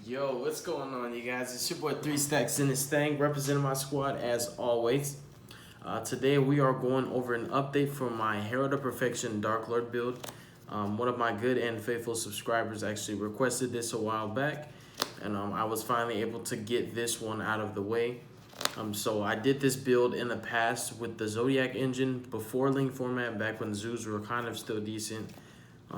Yo, what's going on, you guys? It's your boy 3 Stacks in this thing, representing my squad as always. Today we are going over an update for my Herald of Perfection Darklord build. One of my good and faithful subscribers actually requested this a while back, and I was finally able to get this one out of the way. So I did this build in the past with the Zodiac engine before Link format, back when zoos were kind of still decent.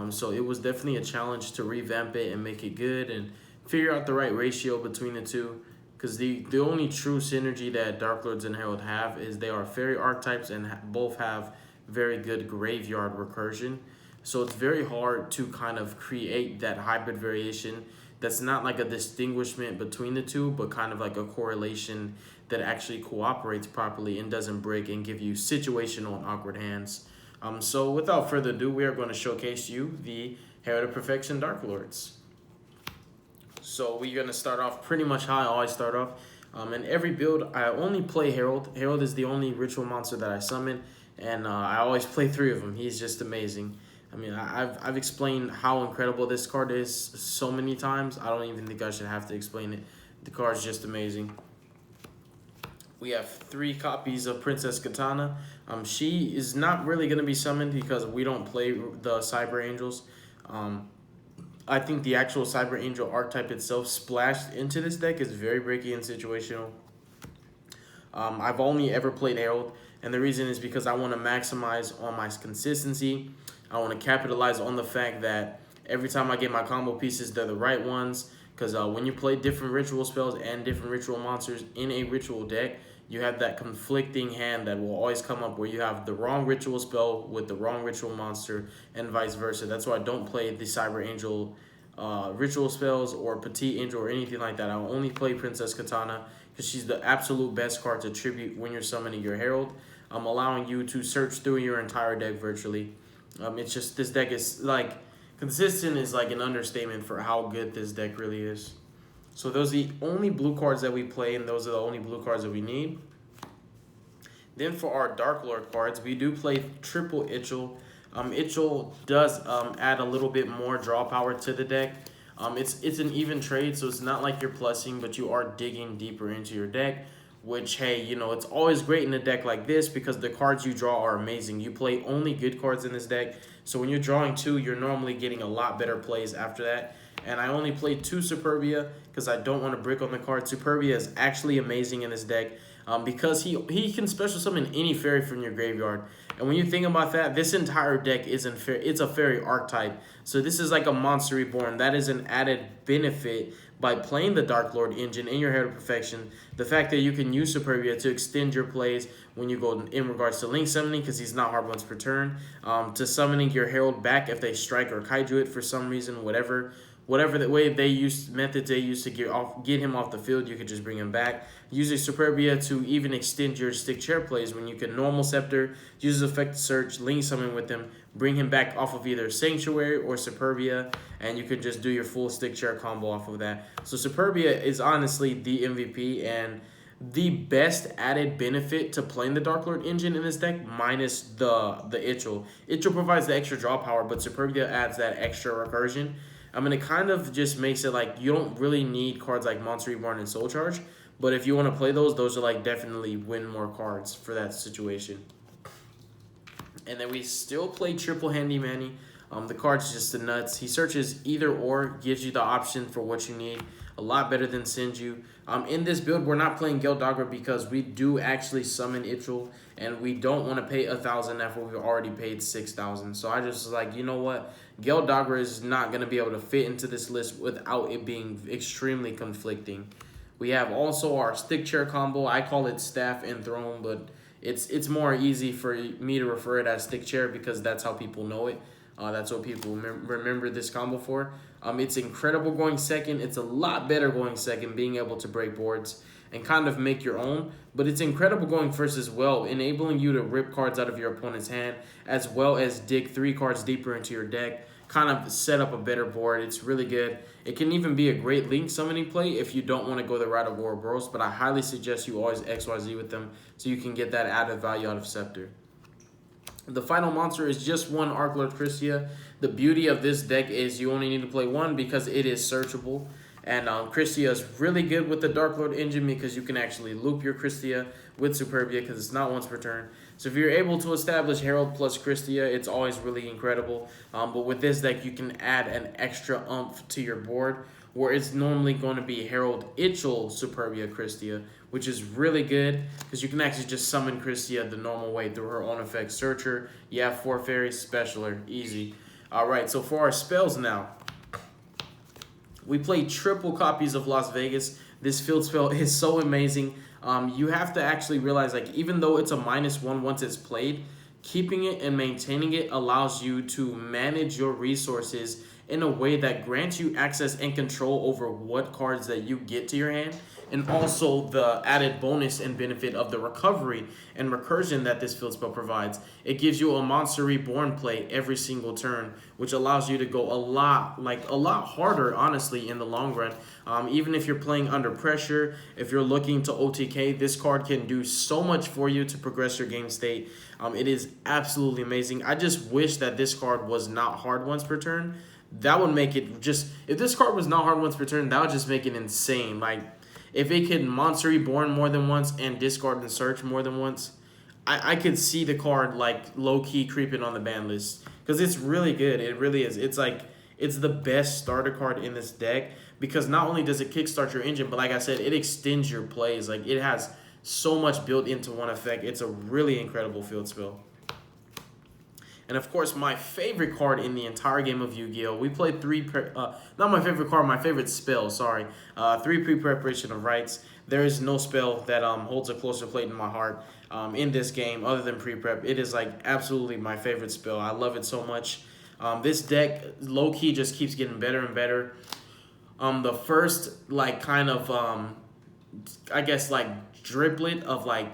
So it was definitely a challenge to revamp it and make it good and figure out the right ratio between the two, because the only true synergy that Darklords and Herald have is they are fairy archetypes and both have very good graveyard recursion. So it's very hard to kind of create that hybrid variation that's not like a distinguishment between the two, but kind of like a correlation that actually cooperates properly and doesn't break and give you situational and awkward hands. So without further ado, we are going to showcase you the Herald of Perfection Darklords. So we're going to start off pretty much how I always start off. In every build, I only play Herald. Herald is the only ritual monster that I summon, and I always play 3 of them. He's just amazing. I mean, I've explained how incredible this card is so many times. I don't even think I should have to explain it. The card's just amazing. We have 3 copies of Princess Katana. She is not really going to be summoned because we don't play the Cyber Angels. I think the actual Cyber Angel archetype itself splashed into this deck is very breaky and situational. I've only ever played Herald, and the reason is because I want to maximize on my consistency. I want to capitalize on the fact that every time I get my combo pieces, they're the right ones. Because when you play different ritual spells and different ritual monsters in a ritual deck, you have that conflicting hand that will always come up where you have the wrong ritual spell with the wrong ritual monster and vice versa. That's why I don't play the Cyber Angel ritual spells or Petite Angel or anything like that. I will only play Princess Katana because she's the absolute best card to tribute when you're summoning your Herald, allowing you to search through your entire deck virtually. It's just, this deck is like, consistent is like an understatement for how good this deck really is. So those are the only blue cards that we play, and those are the only blue cards that we need. Then for our Darklord cards, we do play triple Yugioh. Yugioh does add a little bit more draw power to the deck. It's an even trade, so it's not like you're plussing, but you are digging deeper into your deck. Which, hey, you know, it's always great in a deck like this because the cards you draw are amazing. You play only good cards in this deck, so when you're drawing 2, you're normally getting a lot better plays after that. And I only played 2 Superbia because I don't want to brick on the card. Superbia is actually amazing in this deck because he can special summon any fairy from your graveyard. And when you think about that, this entire deck it's a fairy archetype. So this is like a monster reborn. That is an added benefit by playing the Darklord engine in your Herald of Perfection. The fact that you can use Superbia to extend your plays when you go in regards to Link summoning, because he's not hard once per turn, to summoning your Herald back if they strike or kaiju it for some reason, whatever the way methods they use to get him off the field, you could just bring him back. Using Superbia to even extend your stick chair plays when you can normal scepter, use his effect to search, Link summon with him, bring him back off of either Sanctuary or Superbia, and you could just do your full stick chair combo off of that. So Superbia is honestly the MVP and the best added benefit to playing the Darklord engine in this deck, minus the Yugioh. Yugioh provides the extra draw power, but Superbia adds that extra recursion. I mean, it kind of just makes it like you don't really need cards like Monster Reborn and Soul Charge, but if you want to play those are like definitely win more cards for that situation. And then we still play triple Handy Manny. The card's just the nuts. He searches either or, gives you the option for what you need. A lot better than Senju. In this build, we're not playing Geldagra because we do actually summon Yugioh, and we don't want to pay 1,000 after we've already paid 6,000. So I just was like, you know what? Geldagra is not going to be able to fit into this list without it being extremely conflicting. We have also our stick chair combo. I call it staff and throne, but it's more easy for me to refer it as stick chair because that's how people know it. That's what people remember this combo for. It's incredible going second. It's a lot better going second, being able to break boards and kind of make your own. But it's incredible going first as well, enabling you to rip cards out of your opponent's hand, as well as dig 3 cards deeper into your deck, kind of set up a better board. It's really good. It can even be a great Link summoning play if you don't want to go the route of Ouroboros, but I highly suggest you always XYZ with them so you can get that added value out of Scepter. The final monster is just one Archlord Christia. The beauty of this deck is you only need to play 1 because it is searchable. And Christia is really good with the Darklord engine because you can actually loop your Christia with Superbia because it's not once per turn. So if you're able to establish Herald plus Christia, it's always really incredible. But with this deck, you can add an extra umph to your board where it's normally going to be Herald, Ichel, Superbia, Christia, which is really good because you can actually just summon Christia the normal way through her own effect. Searcher, you have 4 fairies, specialer, easy. Alright, so for our spells now, we play triple copies of Las Vegas. This field spell is so amazing. You have to actually realize, like, even though it's a -1 once it's played, keeping it and maintaining it allows you to manage your resources in a way that grants you access and control over what cards that you get to your hand, and also the added bonus and benefit of the recovery and recursion that this field spell provides. It gives you a Monster Reborn play every single turn, which allows you to go a lot harder, honestly, in the long run. Even if you're playing under pressure, if you're looking to OTK, this card can do so much for you to progress your game state. It is absolutely amazing. I just wish that this card was not hard once per turn. That would make it just, if this card was not hard once per turn, that would just make it insane. Like, if it could Monster Reborn more than once and discard and search more than once, I could see the card, like, low-key creeping on the ban list. Because it's really good. It really is. It's like, it's the best starter card in this deck. Because not only does it kickstart your engine, but like I said, it extends your plays. Like, it has so much built into one effect. It's a really incredible field spell. And of course, my favorite card in the entire game of Yu-Gi-Oh! We played not my favorite card, my favorite spell, sorry. 3 pre-preparation of rights. There is no spell that holds a closer plate in my heart in this game other than pre-prep. It is like absolutely my favorite spell. I love it so much. This deck, low-key, just keeps getting better and better. The first, like, kind of, I guess, like, driplet of, like,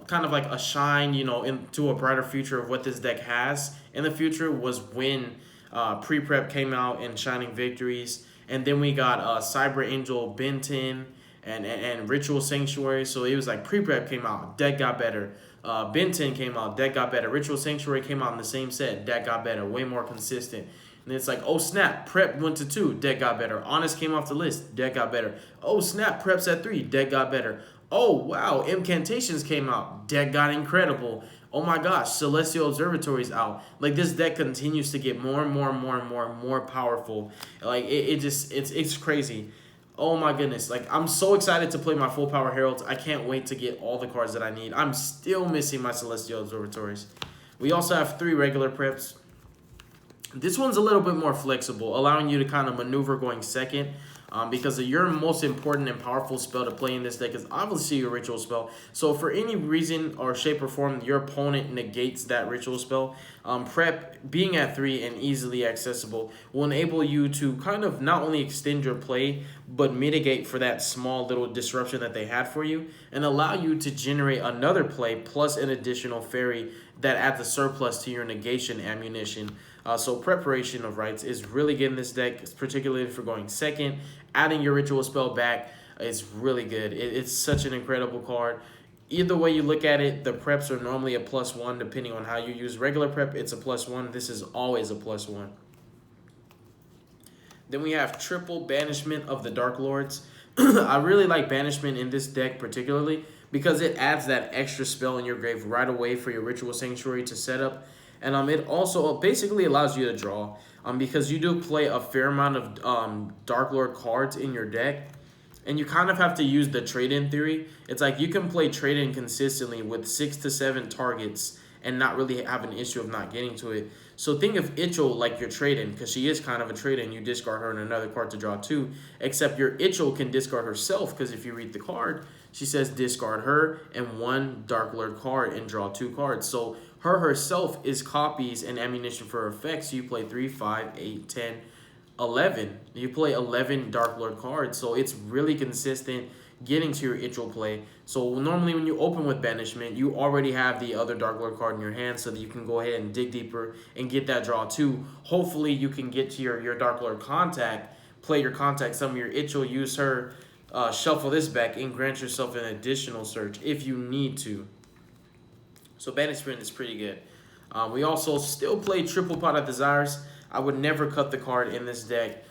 kind of like a shine, you know, into a brighter future of what this deck has in the future was when Pre-Prep came out and Shining Victories. And then we got Cyber Angel Benton and Ritual Sanctuary. So it was like Pre-Prep came out, deck got better. Benton came out, deck got better. Ritual Sanctuary came out in the same set, deck got better, way more consistent. And it's like, oh snap, Prep went to 2, deck got better. Honest came off the list, deck got better. Oh snap, Prep's at 3, deck got better. Oh wow, Incantations came out, deck got incredible. Oh my gosh, Celestial Observatory's out. Like, this deck continues to get more and more and more and more and more powerful. Like, it's crazy. Oh my goodness, like, I'm so excited to play my full power Heralds. I can't wait to get all the cards that I need. I'm still missing my Celestial Observatories. We also have 3 regular preps. This one's a little bit more flexible, allowing you to kind of maneuver going second. Because your most important and powerful spell to play in this deck is obviously your ritual spell. So for any reason or shape or form your opponent negates that ritual spell, Prep being at 3 and easily accessible will enable you to kind of not only extend your play, but mitigate for that small little disruption that they had for you and allow you to generate another play plus an additional fairy that adds a surplus to your negation ammunition. So Preparation of Rights is really good in this deck, particularly for going second. Adding your ritual spell back is really good. It's such an incredible card. Either way you look at it, the preps are normally a +1 depending on how you use regular prep. It's a +1. This is always a +1. Then we have triple banishment of the Darklords. I really like banishment in this deck particularly because it adds that extra spell in your grave right away for your ritual sanctuary to set up. And it also basically allows you to draw because you do play a fair amount of Darklord cards in your deck. And you kind of have to use the trade-in theory. It's like you can play trade-in consistently with 6 to 7 targets and not really have an issue of not getting to it. So think of Ichel like your trade-in, because she is kind of a trade-in. You discard her and another card to draw 2, except your Ichel can discard herself, because if you read the card, she says discard her and 1 Darklord card and draw 2 cards. So her herself is copies and ammunition for her effects. So you play 3, 5, 8, 10, 11. You play 11 Darklord cards, so it's really consistent getting to your Ichel play. So normally when you open with banishment, you already have the other Darklord card in your hand so that you can go ahead and dig deeper and get that draw too. Hopefully you can get to your Darklord contact, play your contact, some of your Ichel, use her, shuffle this back, and grant yourself an additional search if you need to. So banishment is pretty good. We also still play triple pot of desires. I would never cut the card in this deck.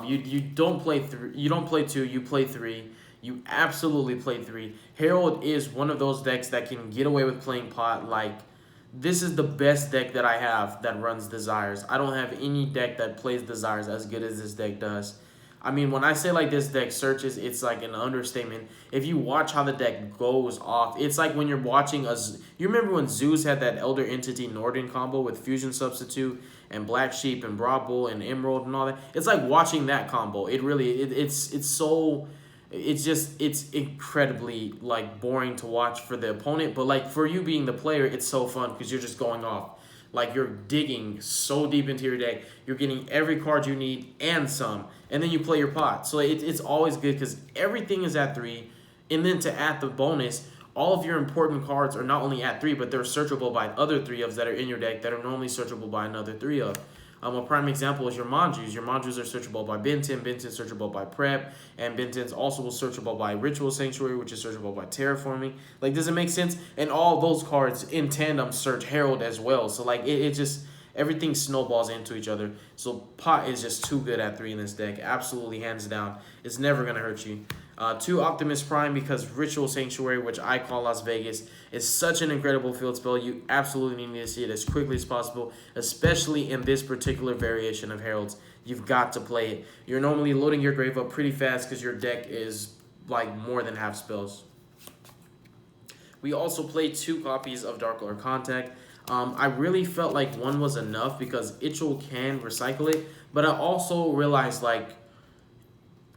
You don't play three. You don't play two. You play three. You absolutely play three. Herald is one of those decks that can get away with playing pot. Like, this is the best deck that I have that runs Desires. I don't have any deck that plays Desires as good as this deck does. I mean, when I say like this deck searches, it's like an understatement. If you watch how the deck goes off, it's like when you're watching a. You remember when Zeus had that Elder Entity Norden combo with Fusion Substitute and Black Sheep and Broad Bull and Emerald and all that? It's like watching that combo. It really, it's so. It's incredibly like boring to watch for the opponent, but like for you being the player, it's so fun because you're just going off. Like, you're digging so deep into your deck, you're getting every card you need and some, and then you play your pot. So it's always good because everything is at 3, and then to add the bonus, all of your important cards are not only at 3, but they're searchable by other 3 ofs that are in your deck that are normally searchable by another 3 of. A prime example is your Manjus. Your Manjus are searchable by Benton, Benton's searchable by Prep, and Benton's also searchable by Ritual Sanctuary, which is searchable by Terraforming. Like, does it make sense? And all those cards in tandem search Herald as well. So, like, it just, everything snowballs into each other. So, Pot is just too good at 3 in this deck. Absolutely, hands down. It's never going to hurt you. 2 Optimus Prime, because Ritual Sanctuary, which I call Las Vegas, is such an incredible field spell. You absolutely need to see it as quickly as possible, especially in this particular variation of Heralds. You've got to play it. You're normally loading your grave up pretty fast because your deck is like more than half spells. We also played 2 copies of Darklord Contact. I really felt like 1 was enough because Ichel can recycle it, but I also realized, like,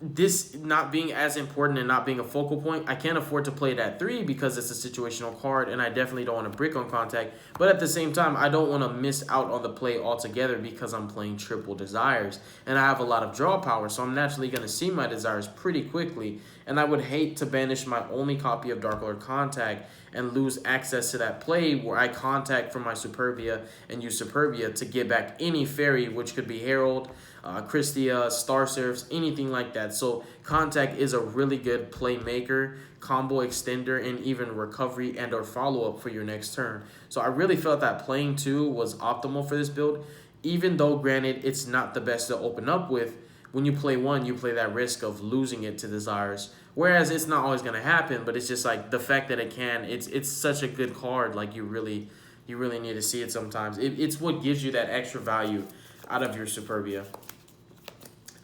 this not being as important and not being a focal point, I can't afford to play it at 3 because it's a situational card, and I definitely don't want to brick on Contact. But at the same time, I don't want to miss out on the play altogether because I'm playing triple Desires, and I have a lot of draw power, so I'm naturally going to see my Desires pretty quickly, and I would hate to banish my only copy of Darklord Contact and lose access to that play where I contact from my Superbia and use Superbia to get back any fairy, which could be Herald, Christia, Star Seraphs, anything like that. So Contact is a really good playmaker, combo extender, and even recovery and or follow-up for your next turn. So I really felt that playing 2 was optimal for this build, even though, granted, it's not the best to open up with. When you play 1, you play that risk of losing it to Desires. Whereas it's not always going to happen, but it's just like the fact that it can, it's such a good card. Like, you really need to see it sometimes. It's what gives you that extra value out of your Superbia.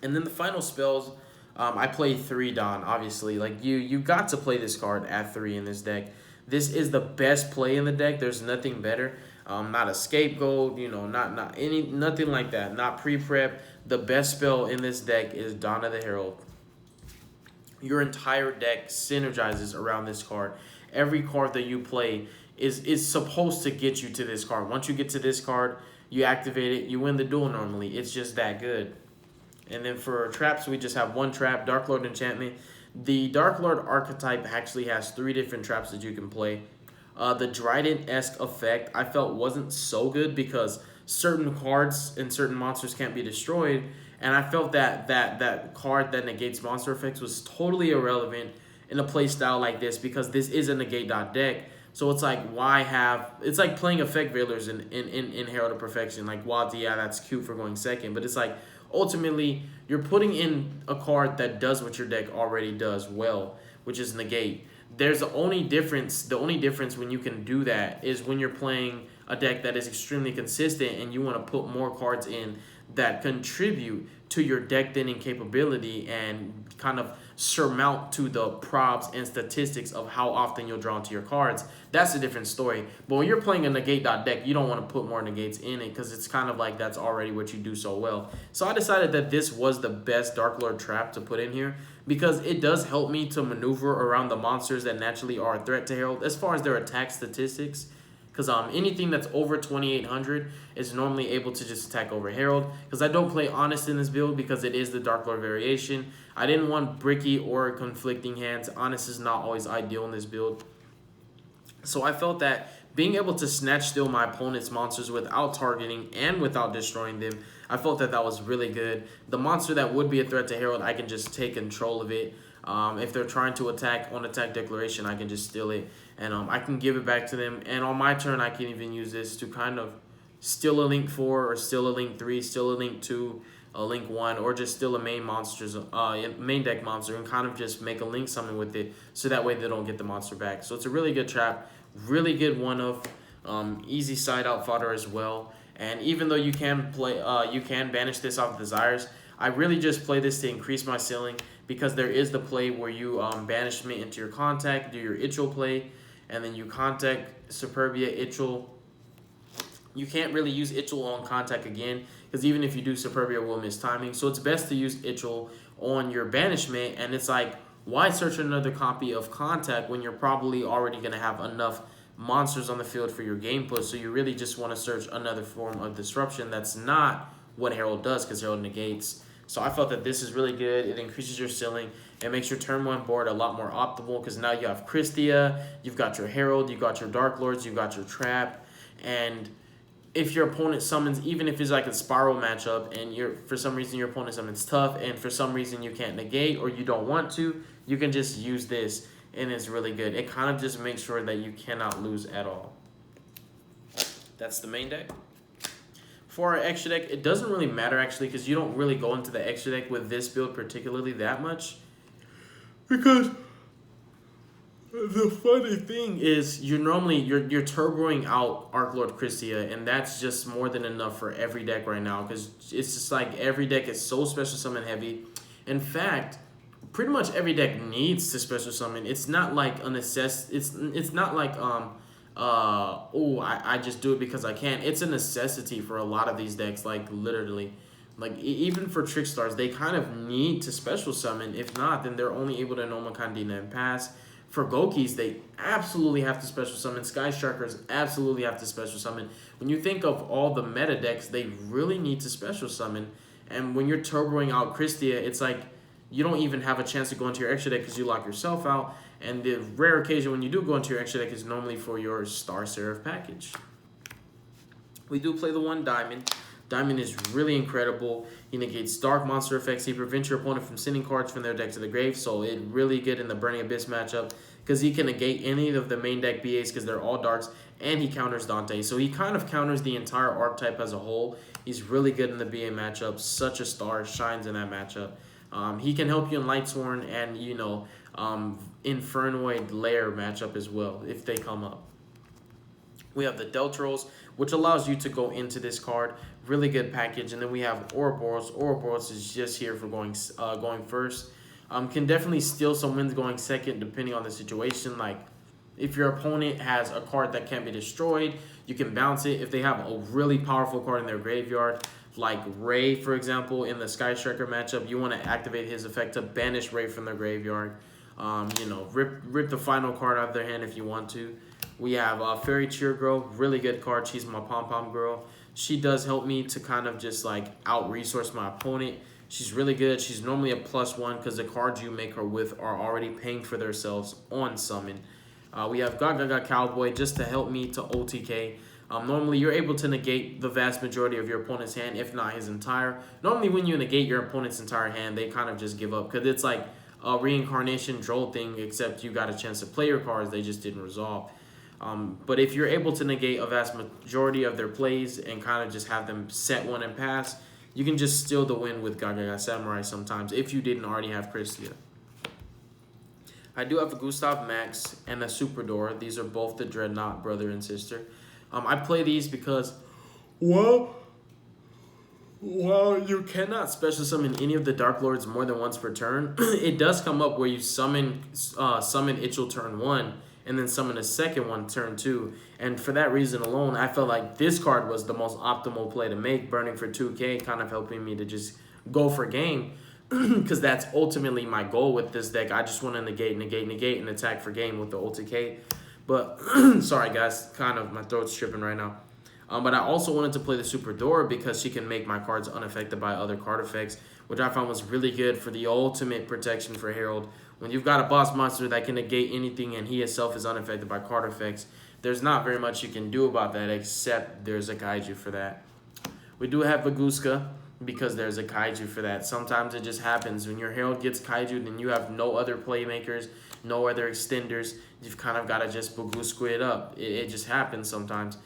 And then the final spells, I played 3 Dawn, obviously. Like, you got to play this card at 3 in this deck. This is the best play in the deck. There's nothing better. Not a scapegoat, you know, nothing like that. Not pre-prep. The best spell in this deck is Dawn of the Herald. Your entire deck synergizes around this card. Every card that you play is supposed to get you to this card. Once you get to this card, you activate it, you win the duel normally. It's just that good. And then for traps, we just have 1 trap, Darklord Enchantment. The Darklord archetype actually has 3 different traps that you can play. The Dryden-esque effect I felt wasn't so good because certain cards and certain monsters can't be destroyed, and I felt that card that negates monster effects was totally irrelevant in a play style like this because this is a negate dot deck. So it's like, why have... It's like playing Effect Veilers in Herald of Perfection. Like, wow, yeah, that's cute for going second. But it's like, ultimately, you're putting in a card that does what your deck already does well, which is negate. There's the only difference when you can do that is when you're playing a deck that is extremely consistent and you want to put more cards in that contribute to your deck thinning capability and kind of surmount to the props and statistics of how often you'll draw into your cards. That's a different story. But when you're playing a negate dot deck, you don't want to put more negates in it because it's kind of like that's already what you do so well. So I decided that this was the best Darklord trap to put in here because it does help me to maneuver around the monsters that naturally are a threat to Herald as far as their attack statistics. Because anything that's over 2,800 is normally able to just attack over Herald. Because I don't play Honest in this build because it is the Darklord variation. I didn't want bricky or conflicting hands. Honest is not always ideal in this build. So I felt that being able to snatch steal my opponent's monsters without targeting and without destroying them, I felt that that was really good. The monster that would be a threat to Herald, I can just take control of it. If they're trying to attack on attack declaration, I can just steal it. And I can give it back to them. And on my turn, I can even use this to kind of steal a Link 4 or steal a Link 3, steal a Link 2. a link 1, or just steal a main deck monster and kind of just make a link summon with it, so that way they don't get the monster back. So it's a really good trap, really good one of easy side out fodder as well. And even though you can banish this off Desires, I really just play this to increase my ceiling, because there is the play where you banishment into your contact, do your Yugioh play, and then you contact Superbia Yugioh. You can't really use Yugioh on contact again, because even if you do, Superbia will miss timing. So it's best to use Yugioh on your banishment, and it's like, why search another copy of contact when you're probably already going to have enough monsters on the field for your game push? So you really just want to search another form of disruption. That's not what Herald does, because Herald negates. So I felt that this is really good. It increases your ceiling. It makes your turn 1 board a lot more optimal, because now you have Christia, you've got your Herald, you've got your Darklords, you've got your Trap. And if your opponent summons, even if it's like a spiral matchup and for some reason your opponent summons tough and for some reason you can't negate or you don't want to, you can just use this and it's really good. It kind of just makes sure that you cannot lose at all. That's the main deck. For our extra deck, it doesn't really matter actually, because you don't really go into the extra deck with this build particularly that much, because the funny thing is you're turboing out Darklord Christia, and that's just more than enough for every deck right now, because it's just like every deck is so special summon heavy. In fact, pretty much every deck needs to special summon. It's not like a necessity. It's not like I just do it because I can. It's a necessity for a lot of these decks, like literally. Like, even for Trick Stars, they kind of need to special summon. If not, then they're only able to Nomokandina and pass. For Gokis, they absolutely have to special summon. Sky Strikers absolutely have to special summon. When you think of all the meta decks, they really need to special summon. And when you're turboing out Christia, it's like you don't even have a chance to go into your extra deck because you lock yourself out. And the rare occasion when you do go into your extra deck is normally for your Star Seraph package. We do play the 1 Diamond. Diamond is really incredible. He negates dark monster effects. He prevents your opponent from sending cards from their deck to the grave. So it's really good in the Burning Abyss matchup, because he can negate any of the main deck BAs because they're all darks, and he counters Dante. So he kind of counters the entire archetype as a whole. He's really good in the BA matchup. Such a star, shines in that matchup. He can help you in Lightsworn and, Infernoid Lair matchup as well if they come up. We have the Deltrolls, which allows you to go into this card. Really good package. And then we have Ouroboros. Ouroboros is just here for going first. Can definitely steal some wins going second depending on the situation. Like, if your opponent has a card that can't be destroyed, you can bounce it. If they have a really powerful card in their graveyard, like Ray, for example, in the Sky Striker matchup, you want to activate his effect to banish Ray from their graveyard. Rip the final card out of their hand if you want to. We have Fairy Cheer Girl, really good card. She's my pom-pom girl. She does help me to kind of just like out-resource my opponent. She's really good. She's normally a +1 because the cards you make her with are already paying for themselves on summon. We have Gaga Cowboy just to help me to OTK. Normally, you're able to negate the vast majority of your opponent's hand, if not his entire. Normally, when you negate your opponent's entire hand, they kind of just give up because it's like a reincarnation droll thing, except you got a chance to play your cards. They just didn't resolve. But if you're able to negate a vast majority of their plays and kind of just have them set one and pass, you can just steal the win with Gaga Samurai sometimes if you didn't already have Christia. I do have a Gustav Max and a Superdor. These are both the Dreadnought brother and sister. I play these because, well, you cannot special summon any of the Dark Lords more than once per turn. It does come up where you summon Yugioh turn 1 and then summon a second one turn 2. And for that reason alone, I felt like this card was the most optimal play to make, burning for 2k, kind of helping me to just go for game. Because that's ultimately my goal with this deck. I just want to negate, and attack for game with the OTK. But, sorry guys, kind of my throat's tripping right now. But I also wanted to play the Superdor because she can make my cards unaffected by other card effects, which I found was really good for the ultimate protection for Herald. When you've got a boss monster that can negate anything and he himself is unaffected by card effects, there's not very much you can do about that except there's a Kaiju for that. We do have Baguska because there's a Kaiju for that. Sometimes it just happens. When your Herald gets Kaiju, then you have no other playmakers, no other extenders. You've kind of got to just Baguska it up. It just happens sometimes.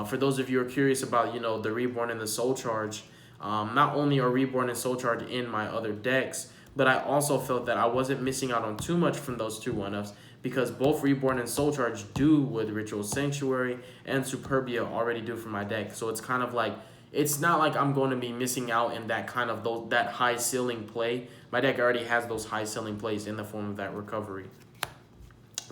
For those of you who are curious about, the Reborn and the Soul Charge, Not only are Reborn and Soul Charge in my other decks, but I also felt that I wasn't missing out on too much from those two 1-ups because both Reborn and Soul Charge do what Ritual Sanctuary and Superbia already do for my deck. So it's kind of like, it's not like I'm going to be missing out in that kind of that high ceiling play. My deck already has those high ceiling plays in the form of that recovery.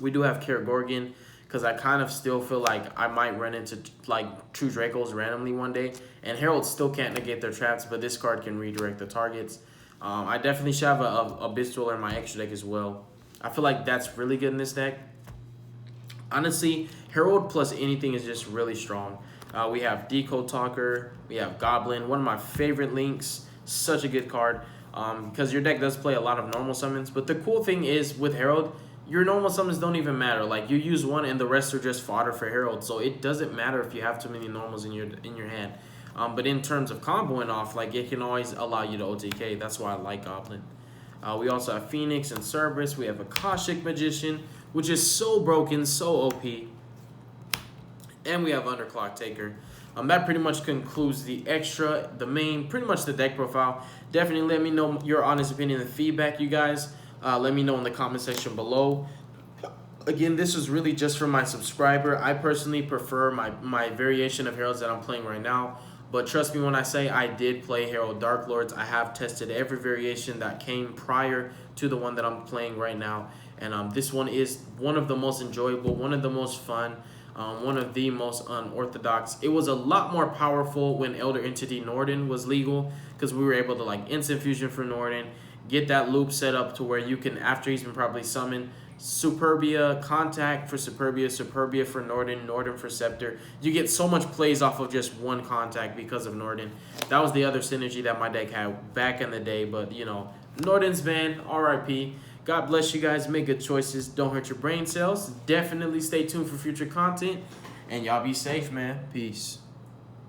We do have Kergorgan because I kind of still feel like I might run into like True Dracos randomly one day. And Herald still can't negate their traps, but this card can redirect the targets. I definitely should have a Abyss Dweller in my extra deck as well. I feel like that's really good in this deck. Honestly, Herald plus anything is just really strong. We have Decode Talker. We have Goblin. One of my favorite links. Such a good card because your deck does play a lot of normal summons. But the cool thing is with Herald, your normal summons don't even matter. Like you use one and the rest are just fodder for Herald. So it doesn't matter if you have too many normals in your hand. But in terms of comboing off, like it can always allow you to OTK. That's why I like Goblin. We also have Phoenix and Cerberus. We have Akashic Magician, which is so broken, so OP. And we have Underclock Taker. That pretty much concludes the extra, the main, pretty much the deck profile. Definitely let me know your honest opinion and feedback, you guys. Let me know in the comment section below. Again, this is really just for my subscriber. I personally prefer my variation of Heralds that I'm playing right now. But trust me when I say I did play Herald Darklords. I have tested every variation that came prior to the one that I'm playing right now. And this one is one of the most enjoyable, one of the most fun, one of the most unorthodox. It was a lot more powerful when Elder Entity Norden was legal because we were able to like instant fusion for Norden, get that loop set up to where you can, after he's been properly summoned, Superbia, Contact for Superbia, Superbia for Norden, Norden for Scepter. You get so much plays off of just one Contact because of Norden. That was the other synergy that my deck had back in the day, but you know, Norden's banned, RIP. God bless you guys, make good choices, don't hurt your brain cells. Definitely stay tuned for future content, and y'all be safe, man. Peace.